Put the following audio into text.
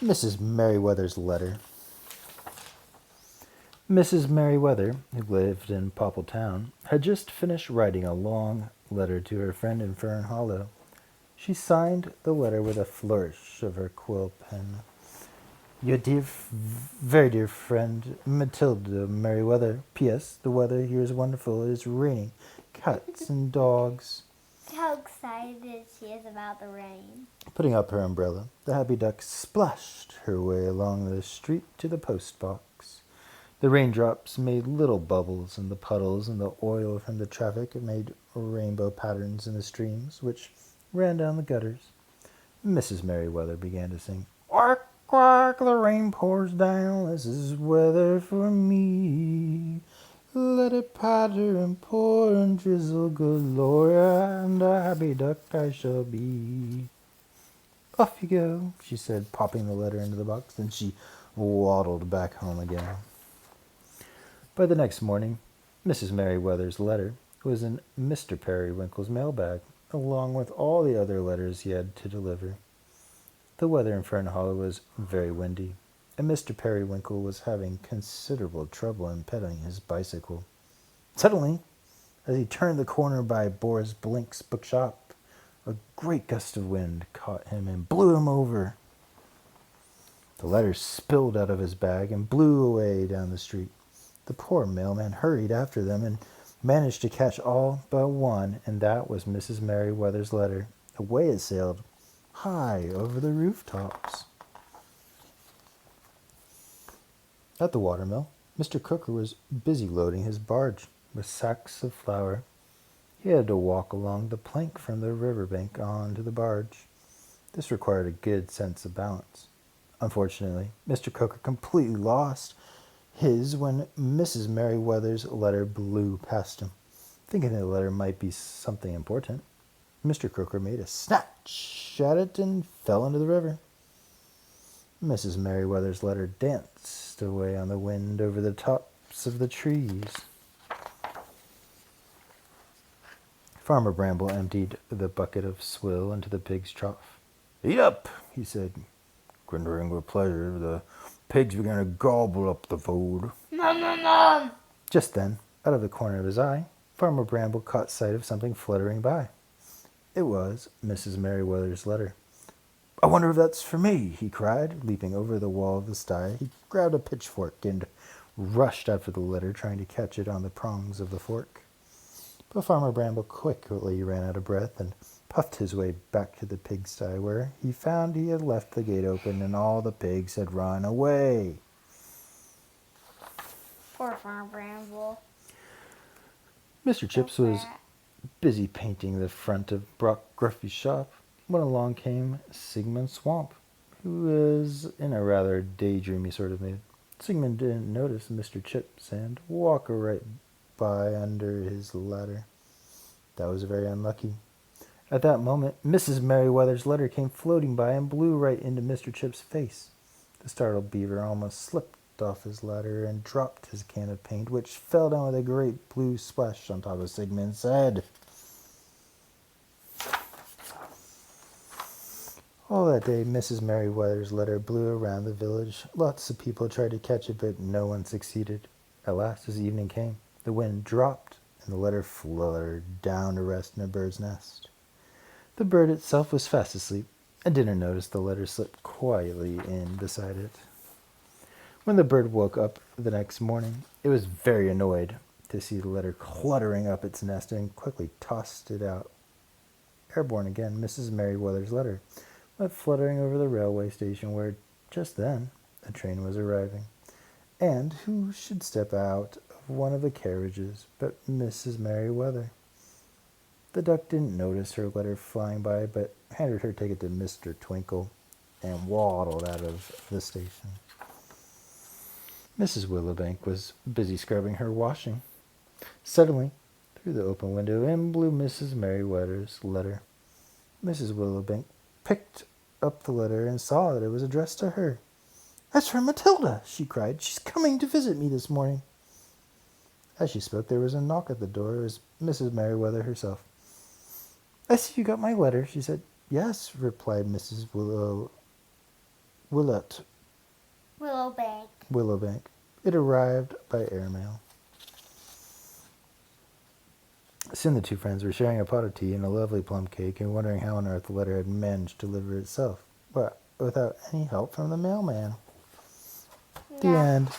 Mrs. Merryweather's Letter. Mrs. Merryweather, who lived in Poppletown, had just finished writing a long letter to her friend in Fern Hollow. She signed the letter with a flourish of her quill pen. Your very dear friend, Matilda Merryweather. P.S. The weather here is wonderful. It is raining. Cats and dogs. How excited she is about the rain. Putting up her umbrella, the happy duck splashed her way along the street to the post box. The raindrops made little bubbles in the puddles, and the oil from the traffic made rainbow patterns in the streams which ran down the gutters. Mrs. Merryweather began to sing, "Quack, quack, the rain pours down, this is weather for me. Let it patter and pour and drizzle, good Lord, and a happy duck I shall be." "Off you go," she said, popping the letter into the box. Then she waddled back home again. By the next morning, Mrs. Merryweather's letter was in Mr. Periwinkle's mailbag, along with all the other letters he had to deliver. The weather in Fern Hollow was very windy, and Mr. Periwinkle was having considerable trouble in pedaling his bicycle. Suddenly, as he turned the corner by Boris Blink's bookshop, a great gust of wind caught him and blew him over. The letter spilled out of his bag and blew away down the street. The poor mailman hurried after them and managed to catch all but one, and that was Mrs. Merryweather's letter. Away it sailed, high over the rooftops. At the watermill, Mr. Crooker was busy loading his barge with sacks of flour. He had to walk along the plank from the riverbank on to the barge. This required a good sense of balance. Unfortunately, Mr. Crooker completely lost his when Mrs. Merryweather's letter blew past him. Thinking the letter might be something important, Mr. Crooker made a snatch at it and fell into the river. Mrs. Merryweather's letter danced away on the wind over the tops of the trees. Farmer Bramble emptied the bucket of swill into the pig's trough. "Eat up," he said. Grindering with pleasure, the pigs began to gobble up the food. Nom, nom, nom. Just then, out of the corner of his eye, Farmer Bramble caught sight of something fluttering by. It was Mrs. Merryweather's letter. "I wonder if that's for me," he cried, leaping over the wall of the sty. He grabbed a pitchfork and rushed after the letter, trying to catch it on the prongs of the fork. But Farmer Bramble quickly ran out of breath and puffed his way back to the pigsty, where he found he had left the gate open and all the pigs had run away. Poor Farmer Bramble. Mr. Chips was busy painting the front of Brock Gruffy's shop when along came Sigmund Swamp, who was in a rather daydreamy sort of mood. Sigmund didn't notice Mr. Chips and walked right by under his ladder. That was very unlucky. At that moment, Mrs. Merryweather's letter came floating by and blew right into Mr. Chip's face. The startled beaver almost slipped off his ladder and dropped his can of paint, which fell down with a great blue splash on top of Sigmund's head. All that day, Mrs. Merryweather's letter blew around the village. Lots of people tried to catch it, but no one succeeded. At last, as evening came, the wind dropped, and the letter fluttered down to rest in a bird's nest. The bird itself was fast asleep, and didn't notice the letter slipped quietly in beside it. When the bird woke up the next morning, it was very annoyed to see the letter cluttering up its nest and quickly tossed it out. Airborne again, Mrs. Merryweather's letter went fluttering over the railway station where, just then, a train was arriving. And who should step out of one of the carriages but Mrs. Merryweather? The duck didn't notice her letter flying by, but handed her ticket to Mr. Twinkle and waddled out of the station. Mrs. Willowbank was busy scrubbing her washing. Suddenly, through the open window, in blew Mrs. Merryweather's letter. Mrs. Willowbank picked up the letter and saw that it was addressed to her. "That's from Matilda," she cried. "She's coming to visit me this morning." As she spoke, there was a knock at the door. It was Mrs. Merryweather herself. "I see you got my letter," she said. "Yes," replied Mrs. Willowbank. Willett, Willowbank. Willowbank. It arrived by airmail. Soon the two friends were sharing a pot of tea and a lovely plum cake and wondering how on earth the letter had managed to deliver itself, but without any help from the mailman. The Yeah. end.